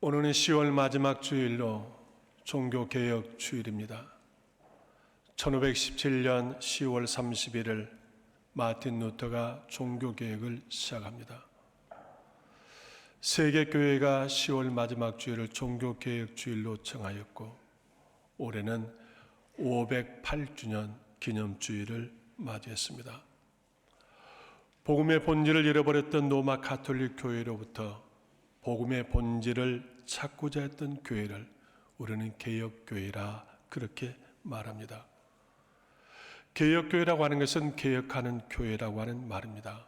오늘은 10월 마지막 주일로 종교개혁 주일입니다. 1517년 10월 31일 마틴 루터가 종교개혁을 시작합니다. 세계교회가 10월 마지막 주일을 종교개혁 주일로 정하였고 올해는 508주년 기념주일을 맞이했습니다. 복음의 본질을 잃어버렸던 로마 가톨릭 교회로부터 복음의 본질을 찾고자 했던 교회를 우리는 개혁교회라 그렇게 말합니다. 개혁교회라고 하는 것은 개혁하는 교회라고 하는 말입니다.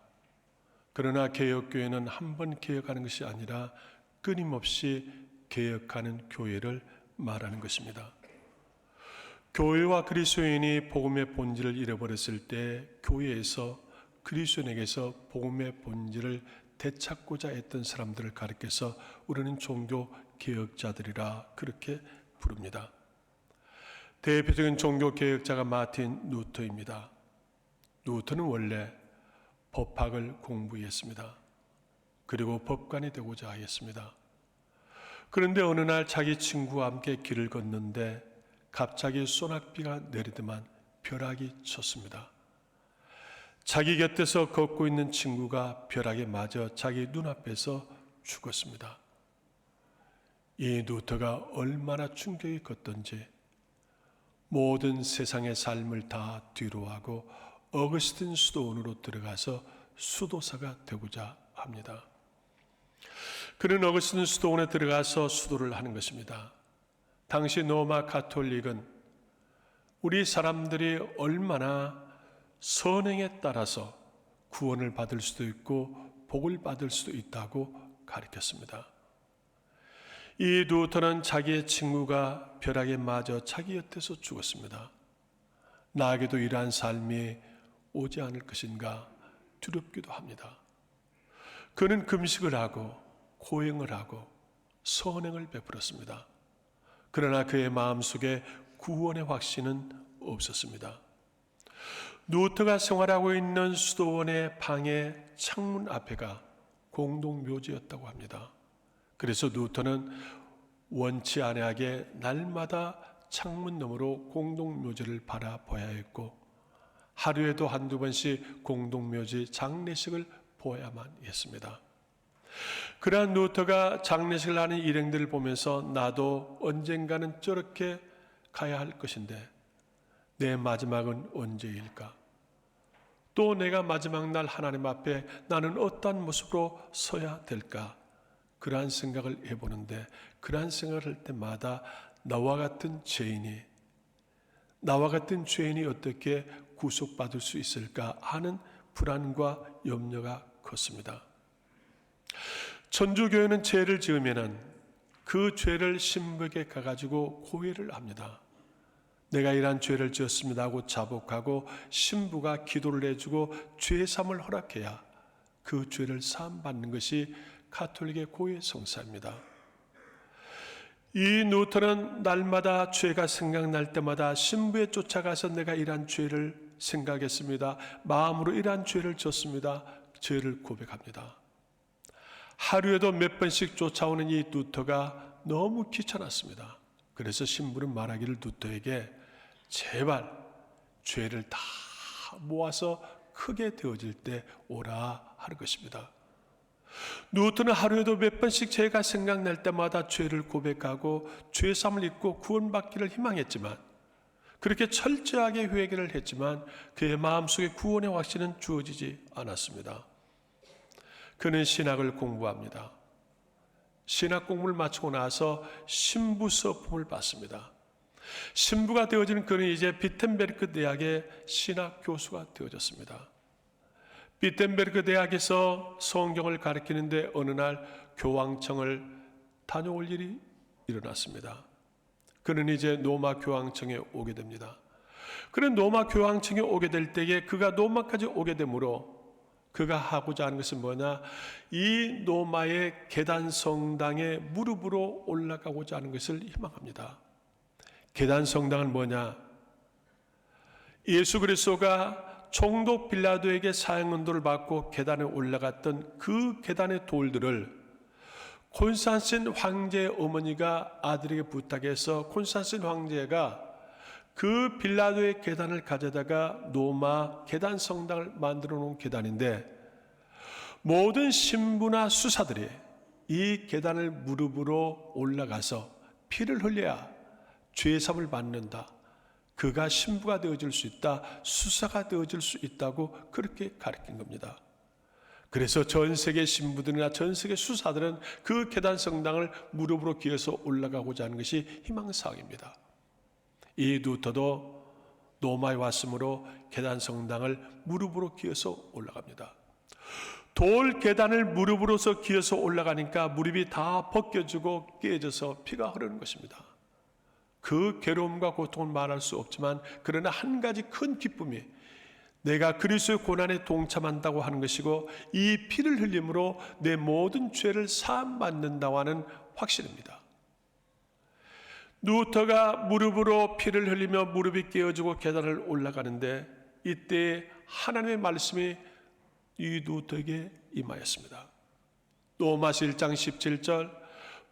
그러나 개혁교회는 한 번 개혁하는 것이 아니라 끊임없이 개혁하는 교회를 말하는 것입니다. 교회와 그리스도인이 복음의 본질을 잃어버렸을 때 교회에서 그리스도인에게서 복음의 본질을 되찾고자 했던 사람들을 가리켜서 우리는 종교 개혁자들이라 그렇게 부릅니다. 대표적인 종교 개혁자가 마틴 루터입니다. 루터는 원래 법학을 공부했습니다. 그리고 법관이 되고자 하였습니다. 그런데 어느 날 자기 친구와 함께 길을 걷는데 갑자기 소낙비가 내리더만 벼락이 쳤습니다. 자기 곁에서 걷고 있는 친구가 벼락에 맞아 자기 눈앞에서 죽었습니다. 이 루터가 얼마나 충격이 컸던지 모든 세상의 삶을 다 뒤로하고 어거스틴 수도원으로 들어가서 수도사가 되고자 합니다. 그는 어거스틴 수도원에 들어가서 수도를 하는 것입니다. 당시 로마 가톨릭은 우리 사람들이 얼마나 선행에 따라서 구원을 받을 수도 있고 복을 받을 수도 있다고 가르쳤습니다. 이 루터는 자기의 친구가 벼락에 맞아 자기 곁에서 죽었습니다. 나에게도 이러한 삶이 오지 않을 것인가 두렵기도 합니다. 그는 금식을 하고 고행을 하고 선행을 베풀었습니다. 그러나 그의 마음속에 구원의 확신은 없었습니다. 루터가 생활하고 있는 수도원의 방의 창문 앞에가 공동묘지였다고 합니다. 그래서 루터는 원치 아니하게 날마다 창문 너머로 공동묘지를 바라봐야 했고 하루에도 한두 번씩 공동묘지 장례식을 보아야만 했습니다. 그러한 루터가 장례식을 하는 일행들을 보면서 나도 언젠가는 저렇게 가야 할 것인데 내 마지막은 언제일까? 또 내가 마지막 날 하나님 앞에 나는 어떠한 모습으로 서야 될까? 그러한 생각을 해보는데 그러한 생각을 할 때마다 나와 같은 죄인이 어떻게 구속받을 수 있을까 하는 불안과 염려가 컸습니다. 천주교회는 죄를 지으면은 그 죄를 신부에게 가가지고 고해를 합니다. 내가 이러한 죄를 지었습니다 하고 자복하고 신부가 기도를 해주고 죄사함을 허락해야 그 죄를 사함받는 것이 가톨릭의 고해 성사입니다. 이 루터는 날마다 죄가 생각날 때마다 신부에 쫓아가서 내가 이러한 죄를 생각했습니다. 마음으로 이러한 죄를 졌습니다. 죄를 고백합니다. 하루에도 몇 번씩 쫓아오는 이 루터가 너무 귀찮았습니다. 그래서 신부는 말하기를 루터에게 제발 죄를 다 모아서 크게 되어질 때 오라 하는 것입니다. 루터는 하루에도 몇 번씩 죄가 생각날 때마다 죄를 고백하고 죄사함을 입고 구원받기를 희망했지만 그렇게 철저하게 회개를 했지만 그의 마음속에 구원의 확신은 주어지지 않았습니다. 그는 신학을 공부합니다. 신학 공부를 마치고 나서 신부 서품을 받습니다. 신부가 되어지는 그는 이제 비텐베르크 대학의 신학 교수가 되어졌습니다. 비텐베르크 대학에서 성경을 가르치는데 어느 날 교황청을 다녀올 일이 일어났습니다. 그는 이제 로마 교황청에 오게 됩니다. 그는 로마 교황청에 오게 될 때에 그가 로마까지 오게 되므로 그가 하고자 하는 것은 뭐냐? 이 로마의 계단 성당에 무릎으로 올라가고자 하는 것을 희망합니다. 계단 성당은 뭐냐? 예수 그리스도가 총독 빌라도에게 사형언도를 받고 계단에 올라갔던 그 계단의 돌들을 콘스탄틴 황제의 어머니가 아들에게 부탁해서 콘스탄틴 황제가 그 빌라도의 계단을 가져다가 노마 계단 성당을 만들어 놓은 계단인데, 모든 신부나 수사들이 이 계단을 무릎으로 올라가서 피를 흘려야 죄사함을 받는다, 그가 신부가 되어줄 수 있다, 수사가 되어줄 수 있다고 그렇게 가르친 겁니다. 그래서 전 세계 신부들이나 전 세계 수사들은 그 계단 성당을 무릎으로 기어서 올라가고자 하는 것이 희망사항입니다. 이 루터도 로마에 왔으므로 계단 성당을 무릎으로 기어서 올라갑니다. 돌 계단을 무릎으로서 기어서 올라가니까 무릎이 다 벗겨지고 깨져서 피가 흐르는 것입니다. 그 괴로움과 고통은 말할 수 없지만, 그러나 한 가지 큰 기쁨이 내가 그리스도의 고난에 동참한다고 하는 것이고, 이 피를 흘림으로 내 모든 죄를 사함받는다고 하는 확신입니다. 루터가 무릎으로 피를 흘리며 무릎이 깨어지고 계단을 올라가는데, 이때 하나님의 말씀이 이 루터에게 임하였습니다. 로마서 1장 17절,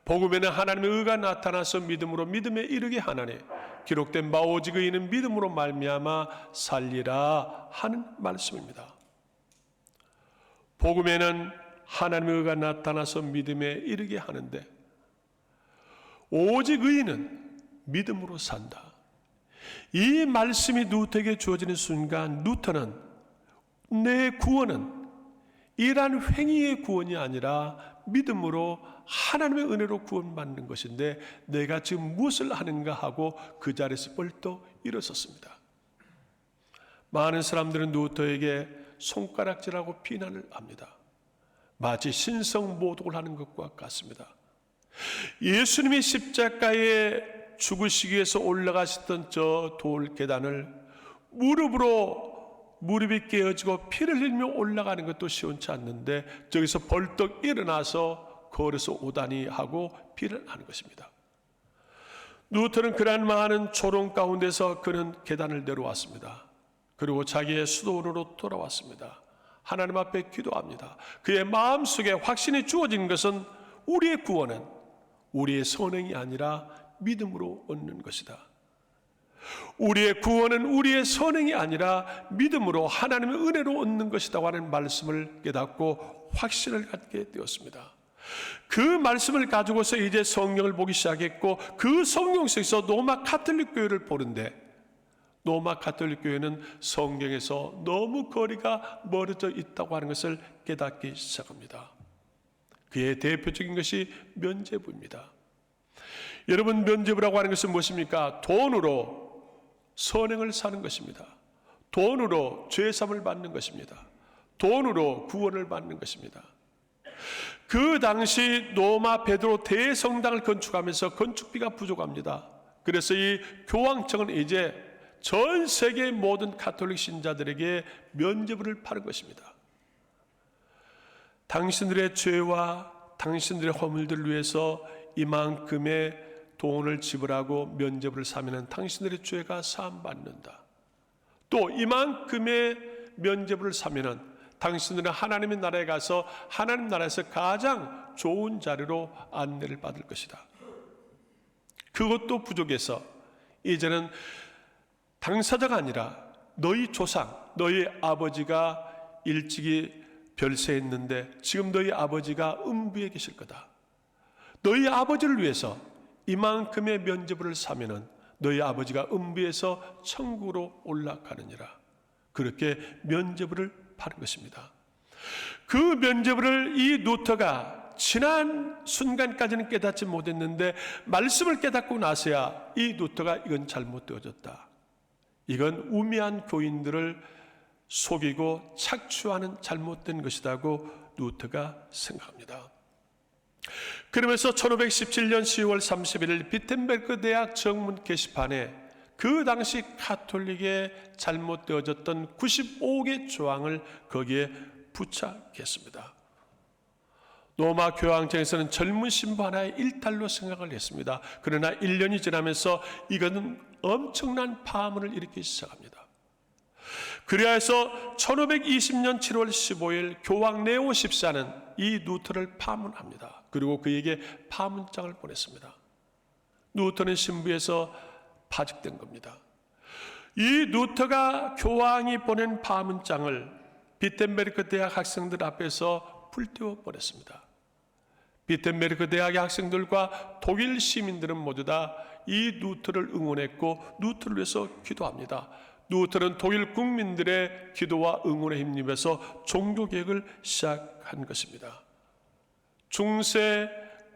복음에는 하나님의 의가 나타나서 믿음으로 믿음에 이르게 하나니 기록된 바 오직 의인은 믿음으로 말미암아 살리라 하는 말씀입니다. 복음에는 하나님의 의가 나타나서 믿음에 이르게 하는데, 오직 의인은 믿음으로 산다. 이 말씀이 루터에게 주어지는 순간, 루터는 내 구원은 이러한 행위의 구원이 아니라 믿음으로 하나님의 은혜로 구원받는 것인데, 내가 지금 무엇을 하는가 하고 그 자리에서 벌떡 일어섰습니다. 많은 사람들은 루터에게 손가락질하고 비난을 합니다. 마치 신성모독을 하는 것과 같습니다. 예수님이 십자가에 죽으시기 위해서 올라가셨던 저 돌 계단을 무릎이 깨어지고 피를 흘리며 올라가는 것도 시원치 않는데, 저기서 벌떡 일어나서 걸어서 오다니 하고 비난하는 것입니다. 루터는 그러한 많은 조롱 가운데서 그는 계단을 내려왔습니다. 그리고 자기의 수도원으로 돌아왔습니다. 하나님 앞에 기도합니다. 그의 마음속에 확신이 주어진 것은 우리의 구원은 우리의 선행이 아니라 믿음으로 얻는 것이다. 우리의 구원은 우리의 선행이 아니라 믿음으로 하나님의 은혜로 얻는 것이라고 하는 말씀을 깨닫고 확신을 갖게 되었습니다. 그 말씀을 가지고서 이제 성경을 보기 시작했고, 그 성경 속에서 로마 가톨릭 교회를 보는데, 로마 가톨릭 교회는 성경에서 너무 거리가 멀어져 있다고 하는 것을 깨닫기 시작합니다. 그의 대표적인 것이 면죄부입니다. 여러분, 면죄부라고 하는 것은 무엇입니까? 돈으로 선행을 사는 것입니다. 돈으로 죄사함을 받는 것입니다. 돈으로 구원을 받는 것입니다. 그 당시 로마 베드로 대성당을 건축하면서 건축비가 부족합니다. 그래서 이 교황청은 이제 전 세계 모든 가톨릭 신자들에게 면죄부를 파는 것입니다. 당신들의 죄와 당신들의 허물들을 위해서 이만큼의 돈을 지불하고 면죄부를 사면 당신들의 죄가 사함받는다. 또 이만큼의 면죄부를 사면 당신들은 하나님의 나라에 가서 하나님 나라에서 가장 좋은 자리로 안내를 받을 것이다. 그것도 부족해서 이제는 당사자가 아니라 너희 조상, 너희 아버지가 일찍이 별세했는데 지금 너희 아버지가 음부에 계실 거다. 너희 아버지를 위해서 이만큼의 면죄부를 사면은 너희 아버지가 음부에서 천국으로 올라가느니라. 그렇게 면죄부를 파는 것입니다. 그 면죄부를 이 루터가 지난 순간까지는 깨닫지 못했는데 말씀을 깨닫고 나서야 이 루터가 이건 잘못되어졌다. 이건 우매한 교인들을 속이고 착취하는 잘못된 것이라고 루터가 생각합니다. 그러면서 1517년 10월 31일 비텐베르크 대학 정문 게시판에 그 당시 가톨릭에 잘못되어졌던 95개 조항을 거기에 부착했습니다. 로마 교황청에서는 젊은 신부 하나의 일탈로 생각을 했습니다. 그러나 1년이 지나면서 이것은 엄청난 파문을 일으키기 시작합니다. 그래야 해서 1520년 7월 15일 교황 네오 14는 이 누터를 파문합니다. 그리고 그에게 파문장을 보냈습니다. 누터는 신부에서 파직된 겁니다. 이 누터가 교황이 보낸 파문장을 비텐베르크 대학 학생들 앞에서 불태워 버렸습니다. 비텐베르크 대학의 학생들과 독일 시민들은 모두 다 이 누터를 응원했고 누터를 위해서 기도합니다. 누터는 독일 국민들의 기도와 응원에 힘입어서 종교개혁을 시작한 것입니다. 중세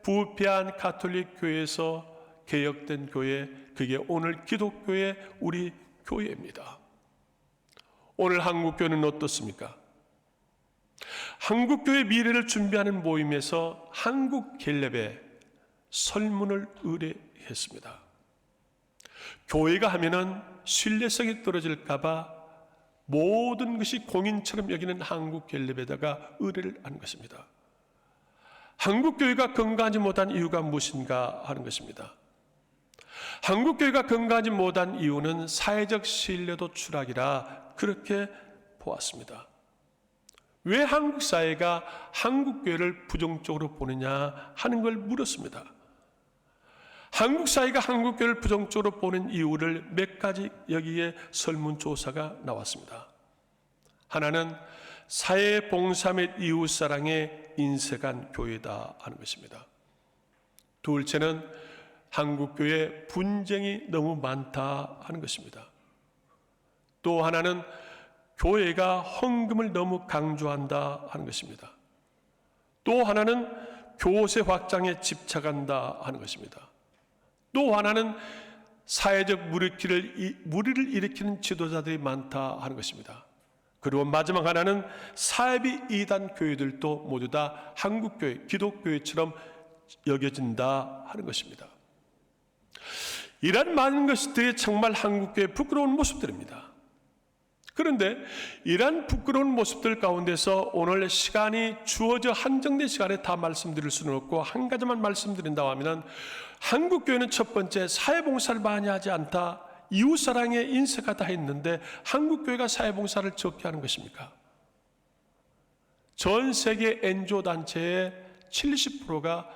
부패한 가톨릭 교회에서 개혁된 교회, 그게 오늘 기독교의 우리 교회입니다. 오늘 한국교회는 어떻습니까? 한국교회 미래를 준비하는 모임에서 한국갤랩에 설문을 의뢰했습니다. 교회가 하면은 신뢰성이 떨어질까봐 모든 것이 공인처럼 여기는 한국갤랩에다가 의뢰를 한 것입니다. 한국교회가 건강하지 못한 이유가 무엇인가 하는 것입니다. 한국교회가 건강하지 못한 이유는 사회적 신뢰도 추락이라 그렇게 보았습니다. 왜 한국 사회가 한국교회를 부정적으로 보느냐 하는 걸 물었습니다. 한국 사회가 한국교회를 부정적으로 보는 이유를 몇 가지 여기에 설문조사가 나왔습니다. 하나는 사회봉사 및 이웃사랑에 인색한 교회다 하는 것입니다. 둘째는 한국교회 분쟁이 너무 많다 하는 것입니다. 또 하나는 교회가 헌금을 너무 강조한다 하는 것입니다. 또 하나는 교세 확장에 집착한다 하는 것입니다. 또 하나는 사회적 무리를 일으키는 지도자들이 많다 하는 것입니다. 그리고 마지막 하나는 사이비 이단 교회들도 모두 다 한국교회, 기독교회처럼 여겨진다 하는 것입니다. 이런 많은 것들이 정말 한국교회의 부끄러운 모습들입니다. 그런데 이러한 부끄러운 모습들 가운데서 오늘 시간이 주어져 한정된 시간에 다 말씀드릴 수는 없고 한 가지만 말씀드린다고 하면 한국교회는 첫 번째 사회봉사를 많이 하지 않다, 이웃사랑에 인색하다 했는데 한국교회가 사회봉사를 적게 하는 것입니까? 전 세계 NGO-단체의 70%가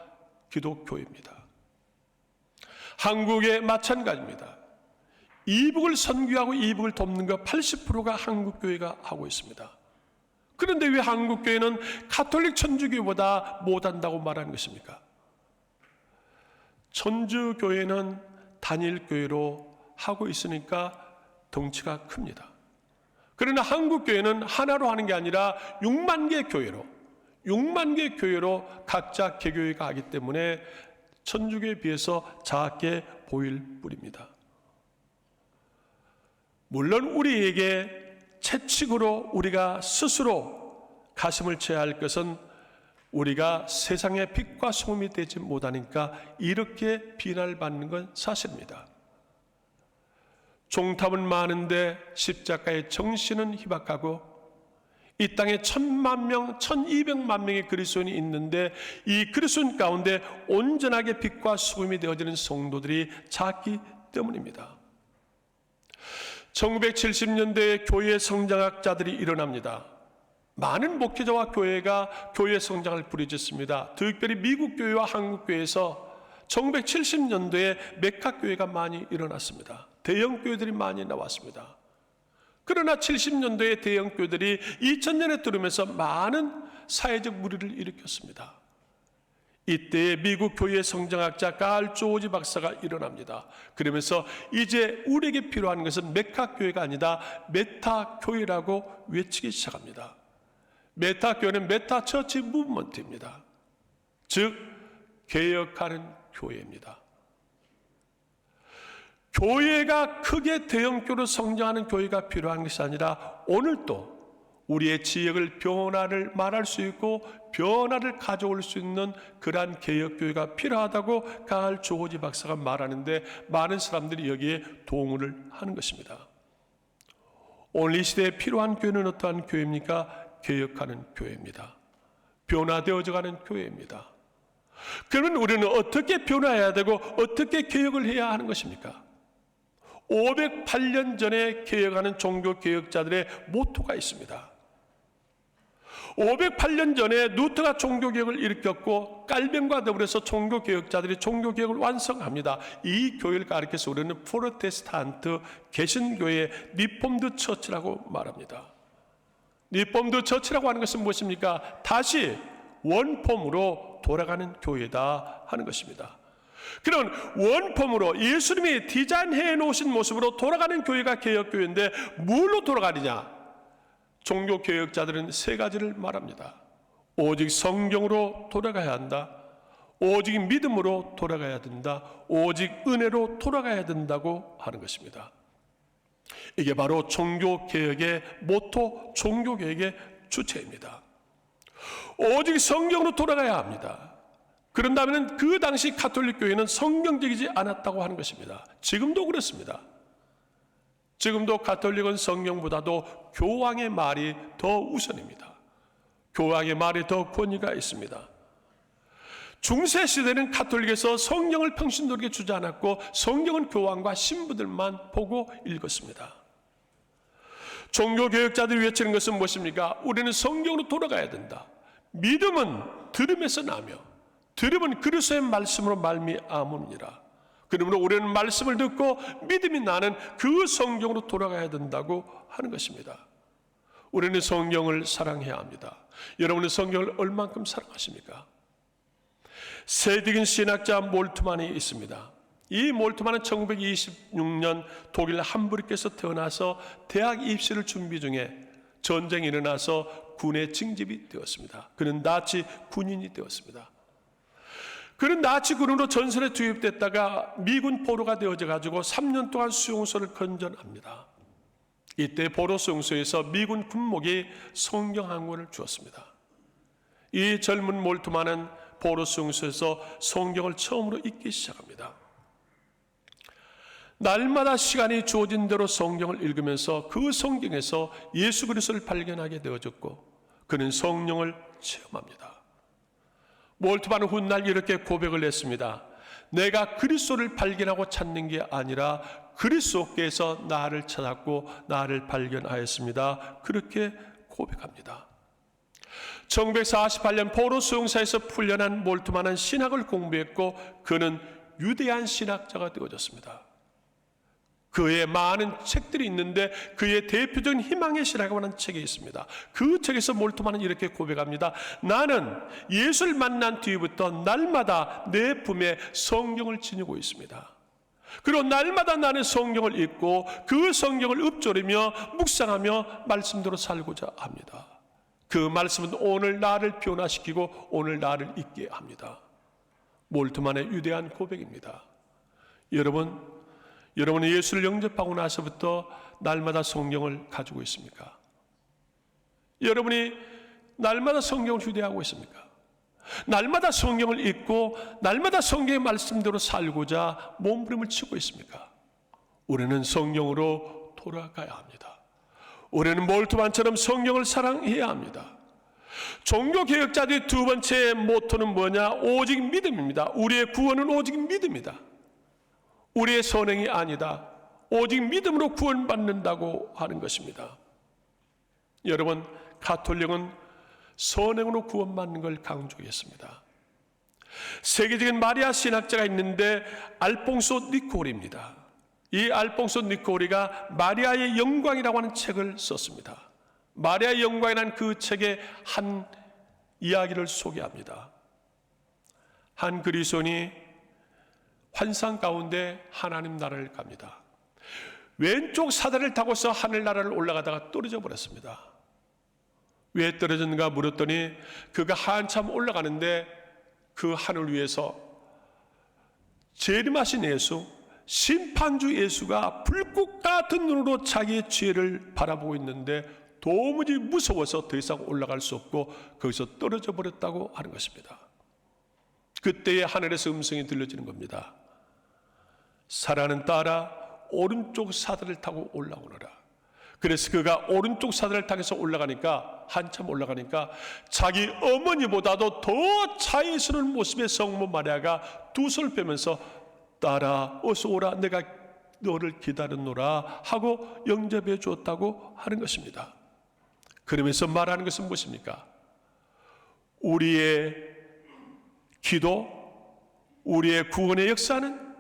기독교입니다. 한국에 마찬가지입니다. 이북을 선교하고 이북을 돕는 것 80%가 한국교회가 하고 있습니다. 그런데 왜 한국교회는 가톨릭 천주교보다 못한다고 말하는 것입니까? 천주교회는 단일교회로 하고 있으니까 덩치가 큽니다. 그러나 한국교회는 하나로 하는 게 아니라 6만 개 교회로, 6만 개 교회로 각자 개교회가 하기 때문에 천주교에 비해서 작게 보일 뿐입니다. 물론 우리에게 채찍으로 우리가 스스로 가슴을 쳐야 할 것은 우리가 세상의 빛과 소금이 되지 못하니까 이렇게 비난을 받는 건 사실입니다. 종탑은 많은데 십자가의 정신은 희박하고 이 땅에 1,000만 명, 1,200만 명의 그리스도인이 있는데 이 그리스도인 가운데 온전하게 빛과 소금이 되어지는 성도들이 작기 때문입니다. 1970년대에 교회 성장학자들이 일어납니다. 많은 목회자와 교회가 교회 성장을 부르짖습니다. 특별히 미국 교회와 한국 교회에서 1970년도에 메카 교회가 많이 일어났습니다. 대형 교회들이 많이 나왔습니다. 그러나 70년도에 대형 교회들이 2000년에 들어오면서 많은 사회적 무리를 일으켰습니다. 이때 미국 교회 성장학자 칼 조지 박사가 일어납니다. 그러면서 이제 우리에게 필요한 것은 메카 교회가 아니다, 메타 교회라고 외치기 시작합니다. 메타 교회는 메타 처치 무브먼트입니다. 즉 개혁하는 교회입니다. 교회가 크게 대형교로 성장하는 교회가 필요한 것이 아니라 오늘도 우리의 지역을 변화를 말할 수 있고 변화를 가져올 수 있는 그러한 개혁교회가 필요하다고 칼 조지 박사가 말하는데 많은 사람들이 여기에 동의를 하는 것입니다. 오늘 이 시대에 필요한 교회는 어떠한 교회입니까? 개혁하는 교회입니다. 변화되어져가는 교회입니다. 그러면 우리는 어떻게 변화해야 되고 어떻게 개혁을 해야 하는 것입니까? 508년 전에 개혁하는 종교 개혁자들의 모토가 있습니다. 508년 전에 루터가 종교개혁을 일으켰고 깔뱅과 더불어서 종교개혁자들이 종교개혁을 완성합니다. 이 교회를 가리켜서 우리는 프로테스탄트 개신교의 리폼드 처치라고 말합니다. 리폼드 처치라고 하는 것은 무엇입니까? 다시 원폼으로 돌아가는 교회다 하는 것입니다. 그런 원폼으로 예수님이 디자인해 놓으신 모습으로 돌아가는 교회가 개혁교회인데 뭘로 돌아가느냐? 종교개혁자들은 세 가지를 말합니다. 오직 성경으로 돌아가야 한다. 오직 믿음으로 돌아가야 된다. 오직 은혜로 돌아가야 된다고 하는 것입니다. 이게 바로 종교개혁의 모토, 종교개혁의 주체입니다. 오직 성경으로 돌아가야 합니다. 그런다면 그 당시 가톨릭 교회는 성경적이지 않았다고 하는 것입니다. 지금도 그렇습니다. 지금도 가톨릭은 성경보다도 교황의 말이 더 우선입니다. 교황의 말이 더 권위가 있습니다. 중세 시대는 가톨릭에서 성경을 평신도에게 주지 않았고 성경은 교황과 신부들만 보고 읽었습니다. 종교개혁자들이 외치는 것은 무엇입니까? 우리는 성경으로 돌아가야 된다. 믿음은 들음에서 나며 들음은 그리스도의 말씀으로 말미암으니라. 그러므로 우리는 말씀을 듣고 믿음이 나는 그 성경으로 돌아가야 된다고 하는 것입니다. 우리는 성경을 사랑해야 합니다. 여러분은 성경을 얼만큼 사랑하십니까? 세디긴 신학자 몰트만이 있습니다. 이 몰트만은 1926년 독일 함부르크에서 태어나서 대학 입시를 준비 중에 전쟁이 일어나서 군에 징집이 되었습니다. 그는 나치 군인이 되었습니다. 그는 나치 군으로 전선에 투입됐다가 미군 포로가 되어져 가지고 3년 동안 수용소를 건전합니다. 이때 포로 수용소에서 미군 군목이 성경 한 권을 주었습니다. 이 젊은 몰트만은 포로 수용소에서 성경을 처음으로 읽기 시작합니다. 날마다 시간이 주어진 대로 성경을 읽으면서 그 성경에서 예수 그리스도를 발견하게 되어졌고 그는 성령을 체험합니다. 몰트만은 훗날 이렇게 고백을 했습니다. 내가 그리스도를 발견하고 찾는 게 아니라 그리스도께서 나를 찾았고 나를 발견하였습니다. 그렇게 고백합니다. 1948년 포로 수용소에서 풀려난 몰트만은 신학을 공부했고 그는 유대한 신학자가 되어졌습니다. 그의 많은 책들이 있는데 그의 대표적인 희망의 신학이라고 하는 책이 있습니다. 그 책에서 몰트만은 이렇게 고백합니다. 나는 예수를 만난 뒤부터 날마다 내 품에 성경을 지니고 있습니다. 그리고 날마다 나는 성경을 읽고 그 성경을 읊조리며 묵상하며 말씀대로 살고자 합니다. 그 말씀은 오늘 나를 변화시키고 오늘 나를 있게 합니다. 몰트만의 위대한 고백입니다. 여러분은 예수를 영접하고 나서부터 날마다 성경을 가지고 있습니까? 여러분이 날마다 성경을 휴대하고 있습니까? 날마다 성경을 읽고 날마다 성경의 말씀대로 살고자 몸부림을 치고 있습니까? 우리는 성경으로 돌아가야 합니다. 우리는 몰트만처럼 성경을 사랑해야 합니다. 종교개혁자들의 두 번째 모토는 뭐냐? 오직 믿음입니다. 우리의 구원은 오직 믿음이다. 우리의 선행이 아니다. 오직 믿음으로 구원받는다고 하는 것입니다. 여러분, 가톨릭은 선행으로 구원받는 걸 강조했습니다. 세계적인 마리아 신학자가 있는데 알퐁소 니코리입니다. 이 알퐁소 니코리가 마리아의 영광이라고 하는 책을 썼습니다. 마리아의 영광이라는 그 책의 한 이야기를 소개합니다. 한 그리스도인이 환상 가운데 하나님 나라를 갑니다. 왼쪽 사다리를 타고서 하늘나라를 올라가다가 떨어져 버렸습니다. 왜 떨어졌는가 물었더니 그가 한참 올라가는데 그 하늘 위에서 재림하신 예수, 심판주 예수가 불꽃 같은 눈으로 자기의 죄를 바라보고 있는데 도무지 무서워서 더 이상 올라갈 수 없고 거기서 떨어져 버렸다고 하는 것입니다. 그때의 하늘에서 음성이 들려지는 겁니다. 사랑하는 딸아, 오른쪽 사다리를 타고 올라오너라. 그래서 그가 오른쪽 사다리를 타고서 올라가니까 한참 올라가니까 자기 어머니보다도 더 자연스러운 모습의 성모 마리아가 두 손을 빼면서 딸아 어서 오라, 내가 너를 기다렸노라 하고 영접해 주었다고 하는 것입니다. 그러면서 말하는 것은 무엇입니까? 우리의 기도, 우리의 구원의 역사는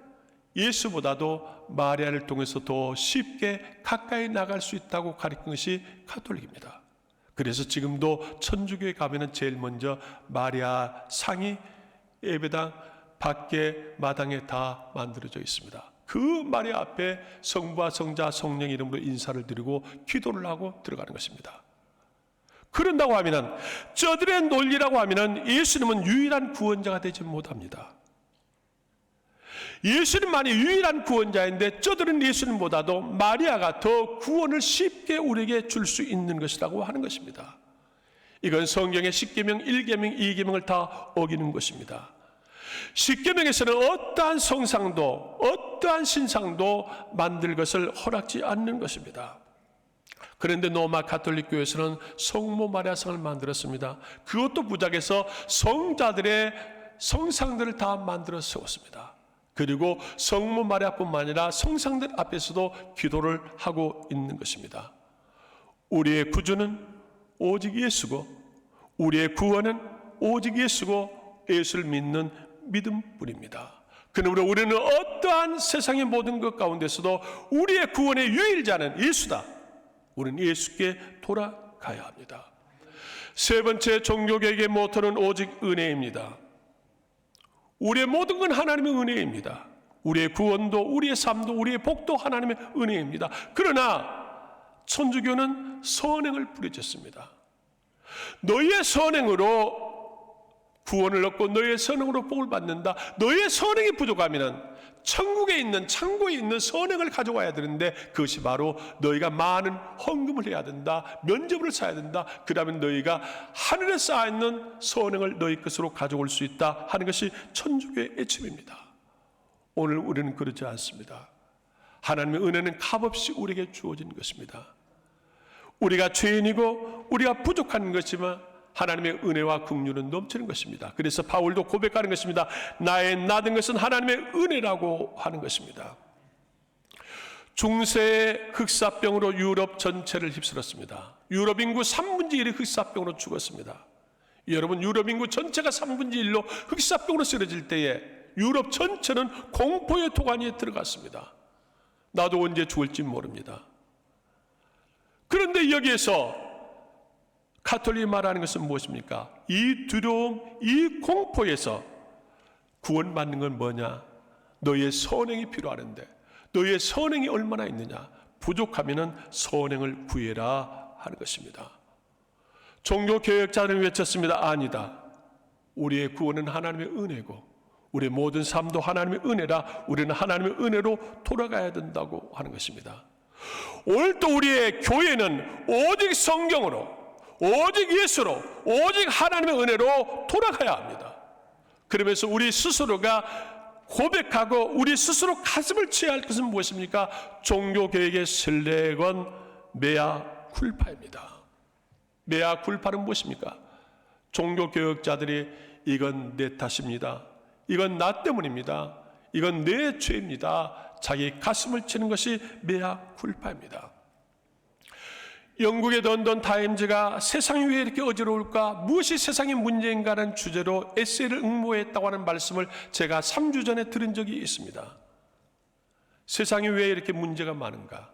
예수보다도 마리아를 통해서 더 쉽게 가까이 나갈 수 있다고 가르친 것이 가톨릭입니다. 그래서 지금도 천주교에 가면은 제일 먼저 마리아 상이 예배당 밖에 마당에 다 만들어져 있습니다. 그 마리아 앞에 성부와 성자 성령 이름으로 인사를 드리고 기도를 하고 들어가는 것입니다. 그런다고 하면은 저들의 논리라고 하면은 예수님은 유일한 구원자가 되지 못합니다. 예수님만이 유일한 구원자인데 저들은 예수님보다도 마리아가 더 구원을 쉽게 우리에게 줄 수 있는 것이라고 하는 것입니다. 이건 성경의 십계명, 1계명, 2계명을 다 어기는 것입니다. 십계명에서는 어떠한 성상도 어떠한 신상도 만들 것을 허락지 않는 것입니다. 그런데 로마 가톨릭 교회에서는 성모 마리아상을 만들었습니다. 그것도 부작해서 성자들의 성상들을 다 만들어 세웠습니다. 그리고 성모 마리아뿐만 아니라 성상들 앞에서도 기도를 하고 있는 것입니다. 우리의 구주는 오직 예수고 우리의 구원은 오직 예수고 예수를 믿는 믿음뿐입니다. 그러므로 우리는 어떠한 세상의 모든 것 가운데서도 우리의 구원의 유일자는 예수다. 우리는 예수께 돌아가야 합니다. 세 번째, 종교개혁의 모토는 오직 은혜입니다. 우리의 모든 건 하나님의 은혜입니다. 우리의 구원도 우리의 삶도 우리의 복도 하나님의 은혜입니다. 그러나 천주교는 선행을 부르짖습니다. 너희의 선행으로 구원을 얻고 너희의 선행으로 복을 받는다. 너희의 선행이 부족하면 천국에 있는 창고에 있는 선행을 가져와야 되는데 그것이 바로 너희가 많은 헌금을 해야 된다. 면접을 사야 된다. 그러면 너희가 하늘에 쌓여있는 선행을 너희 것으로 가져올 수 있다 하는 것이 천주교의 애침입니다. 오늘 우리는 그렇지 않습니다. 하나님의 은혜는 값없이 우리에게 주어진 것입니다. 우리가 죄인이고 우리가 부족한 것이지만 하나님의 은혜와 긍휼은 넘치는 것입니다. 그래서 바울도 고백하는 것입니다. 나의 나된 것은 하나님의 은혜라고 하는 것입니다. 중세의 흑사병으로 유럽 전체를 휩쓸었습니다. 유럽 인구 3분의 1이 흑사병으로 죽었습니다. 여러분, 유럽 인구 전체가 3분의 1로 흑사병으로 쓰러질 때에 유럽 전체는 공포의 도가니에 들어갔습니다. 나도 언제 죽을지 모릅니다. 그런데 여기에서 가톨릭이 말하는 것은 무엇입니까? 이 두려움, 이 공포에서 구원받는 건 뭐냐? 너의 선행이 필요하는데 너의 선행이 얼마나 있느냐? 부족하면 선행을 구해라 하는 것입니다. 종교개혁자는 외쳤습니다. 아니다. 우리의 구원은 하나님의 은혜고 우리의 모든 삶도 하나님의 은혜라. 우리는 하나님의 은혜로 돌아가야 된다고 하는 것입니다. 오늘도 우리의 교회는 오직 성경으로 오직 예수로 오직 하나님의 은혜로 돌아가야 합니다. 그러면서 우리 스스로가 고백하고 우리 스스로 가슴을 치야 할 것은 무엇입니까? 종교개혁의 설레건 메아 쿨파입니다. 메아 쿨파는 무엇입니까? 종교개혁자들이 이건 내 탓입니다. 이건 나 때문입니다. 이건 내 죄입니다. 자기 가슴을 치는 것이 메아 쿨파입니다. 영국의 런던 타임즈가 세상이 왜 이렇게 어지러울까? 무엇이 세상의 문제인가라는 주제로 에세이를 응모했다고 하는 말씀을 제가 3주 전에 들은 적이 있습니다. 세상이 왜 이렇게 문제가 많은가?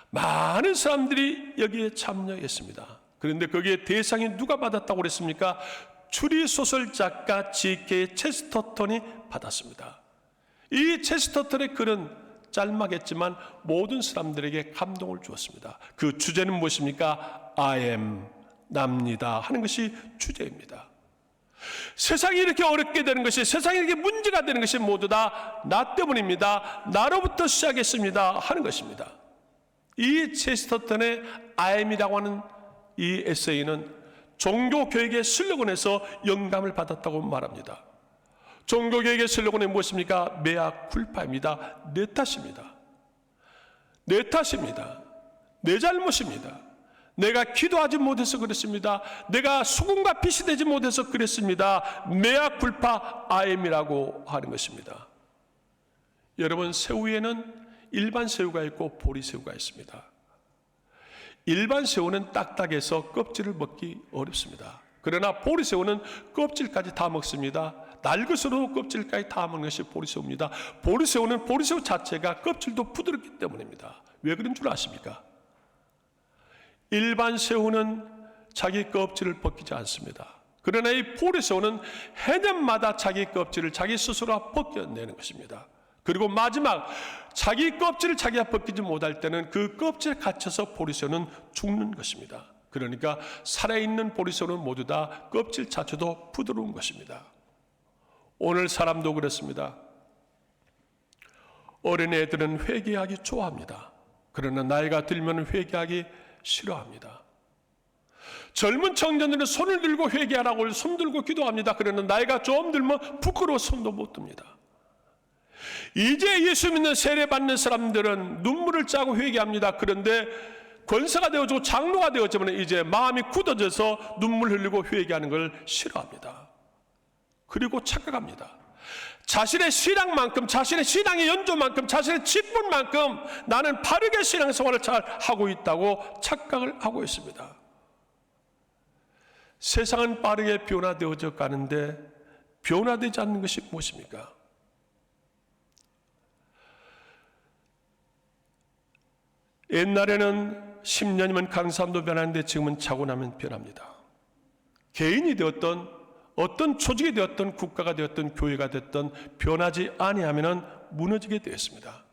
많은 사람들이 여기에 참여했습니다. 그런데 거기에 대상이 누가 받았다고 그랬습니까? 추리소설 작가 G.K. 체스터턴이 받았습니다. 이 체스터턴의 글은 짤막했지만 모든 사람들에게 감동을 주었습니다. 그 주제는 무엇입니까? I am, 납니다 하는 것이 주제입니다. 세상이 이렇게 어렵게 되는 것이, 세상이 이렇게 문제가 되는 것이 모두 다 나 때문입니다. 나로부터 시작했습니다 하는 것입니다. 이 체스터턴의 I am이라고 하는 이 에세이는 종교개혁의 슬로건에서 영감을 받았다고 말합니다. 종교개혁의 슬로건이 무엇입니까? 메아 쿨파입니다. 내 탓입니다. 내 탓입니다. 내 잘못입니다. 내가 기도하지 못해서 그랬습니다. 내가 수금과 빛이 되지 못해서 그랬습니다. 메아 쿨파 아엠이라고 하는 것입니다. 여러분, 세후에는 일반 새우가 있고 보리새우가 있습니다. 일반 새우는 딱딱해서 껍질을 먹기 어렵습니다. 그러나 보리새우는 껍질까지 다 먹습니다. 날것으로도 껍질까지 다 먹는 것이 보리새우입니다. 보리새우는 보리새우 자체가 껍질도 부드럽기 때문입니다. 왜 그런 줄 아십니까? 일반 새우는 자기 껍질을 벗기지 않습니다. 그러나 이 보리새우는 해년마다 자기 껍질을 자기 스스로 벗겨내는 것입니다. 그리고 마지막 자기 껍질을 자기가 벗기지 못할 때는 그 껍질에 갇혀서 보리새우는 죽는 것입니다. 그러니까 살아있는 보리새우는 모두 다 껍질 자체도 부드러운 것입니다. 오늘 사람도 그렇습니다. 어린애들은 회개하기 좋아합니다. 그러나 나이가 들면 회개하기 싫어합니다. 젊은 청년들은 손을 들고 회개하라고 손 들고 기도합니다. 그러나 나이가 좀 들면 부끄러워 손도 못 듭니다. 이제 예수 믿는 세례 받는 사람들은 눈물을 짜고 회개합니다. 그런데 권사가 되어지고 장로가 되었지만 이제 마음이 굳어져서 눈물 흘리고 회개하는 걸 싫어합니다. 그리고 착각합니다. 자신의 신앙만큼, 자신의 신앙의 연조만큼, 자신의 직분만큼 나는 바르게 신앙생활을 잘 하고 있다고 착각을 하고 있습니다. 세상은 빠르게 변화되어져 가는데 변화되지 않는 것이 무엇입니까? 옛날에는 10년이면 강사람도 변하는데 지금은 자고 나면 변합니다. 개인이 되었던 어떤 조직이 되었던 국가가 되었던 교회가 되었던 변하지 아니하면 무너지게 되었습니다.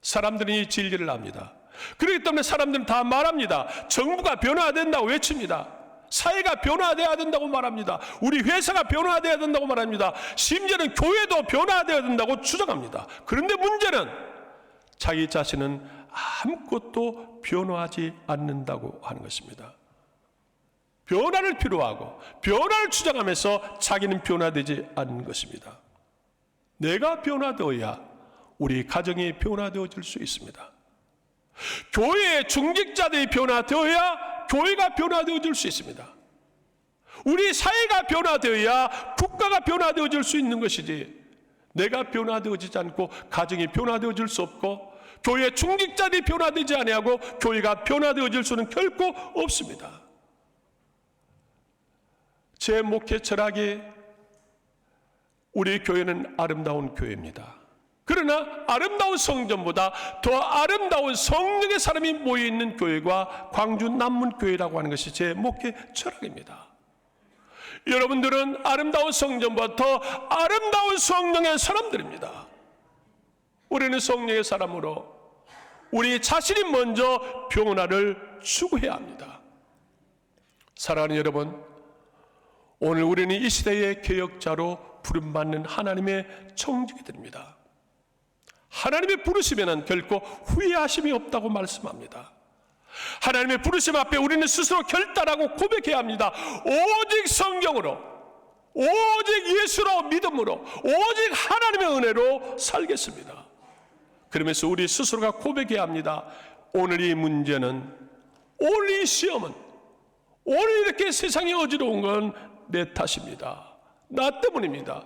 사람들은 이 진리를 압니다. 그렇기 때문에 사람들은 다 말합니다. 정부가 변화된다고 외칩니다. 사회가 변화되어야 된다고 말합니다. 우리 회사가 변화되어야 된다고 말합니다. 심지어는 교회도 변화되어야 된다고 주장합니다. 그런데 문제는 자기 자신은 아무것도 변화하지 않는다고 하는 것입니다. 변화를 필요하고 변화를 주장하면서 자기는 변화되지 않는 것입니다. 내가 변화되어야 우리 가정이 변화되어질 수 있습니다. 교회의 중직자들이 변화되어야 교회가 변화되어질 수 있습니다. 우리 사회가 변화되어야 국가가 변화되어질 수 있는 것이지, 내가 변화되어지지 않고 가정이 변화되어질 수 없고 교회 중직자들이 변화되지 아니하고 교회가 변화되어질 수는 결코 없습니다. 제 목회 철학이 우리 교회는 아름다운 교회입니다. 그러나 아름다운 성전보다 더 아름다운 성령의 사람이 모여있는 교회가 광주 남문교회라고 하는 것이 제 목회 철학입니다. 여러분들은 아름다운 성전보다 더 아름다운 성령의 사람들입니다. 우리는 성령의 사람으로 우리 자신이 먼저 변화를 추구해야 합니다. 사랑하는 여러분, 오늘 우리는 이 시대의 개혁자로 부름받는 하나님의 청지기들입니다. 하나님의 부르심에는 결코 후회하심이 없다고 말씀합니다. 하나님의 부르심 앞에 우리는 스스로 결단하고 고백해야 합니다. 오직 성경으로, 오직 예수로 믿음으로, 오직 하나님의 은혜로 살겠습니다. 그러면서 우리 스스로가 고백해야 합니다. 오늘 이 문제는, 오늘 이 시험은, 오늘 이렇게 세상이 어지러운 건 내 탓입니다. 나 때문입니다.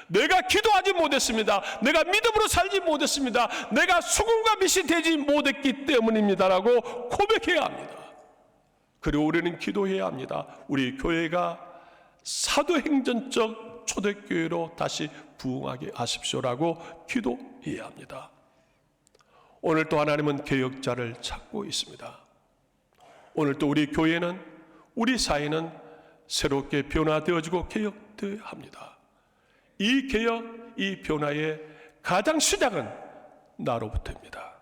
내가 기도하지 못했습니다. 내가 믿음으로 살지 못했습니다. 내가 수금과 빛이 되지 못했기 때문입니다라고 고백해야 합니다. 그리고 우리는 기도해야 합니다. 우리 교회가 사도행전적 초대교회로 다시 부흥하게 하십시오라고 기도해야 합니다. 오늘 또 하나님은 개혁자를 찾고 있습니다. 오늘 또 우리 교회는, 우리 사회는 새롭게 변화되어지고 개혁되어야 합니다. 이 개혁, 이 변화의 가장 시작은 나로부터입니다.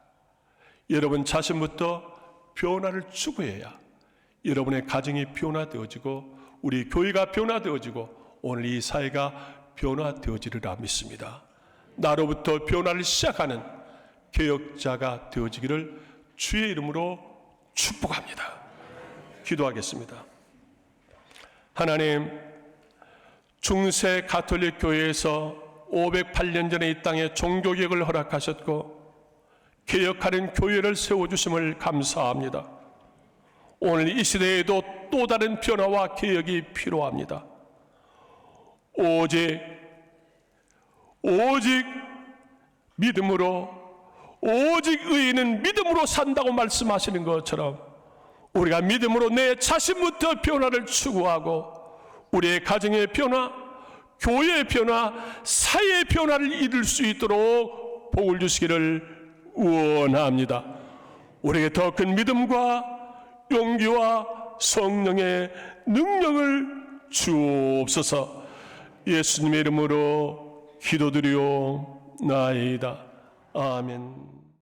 여러분 자신부터 변화를 추구해야 여러분의 가정이 변화되어지고 우리 교회가 변화되어지고 오늘 이 사회가 변화되어지리라 믿습니다. 나로부터 변화를 시작하는 개혁자가 되어지기를 주의 이름으로 축복합니다. 기도하겠습니다. 하나님, 중세 가톨릭 교회에서 508년 전에 이 땅에 종교개혁을 허락하셨고 개혁하는 교회를 세워주심을 감사합니다. 오늘 이 시대에도 또 다른 변화와 개혁이 필요합니다. 오직 믿음으로, 오직 의인은 믿음으로 산다고 말씀하시는 것처럼 우리가 믿음으로 내 자신부터 변화를 추구하고 우리의 가정의 변화, 교회의 변화, 사회의 변화를 이룰 수 있도록 복을 주시기를 원합니다. 우리에게 더 큰 믿음과 용기와 성령의 능력을 주옵소서. 예수님의 이름으로 기도드리옵나이다. 아멘.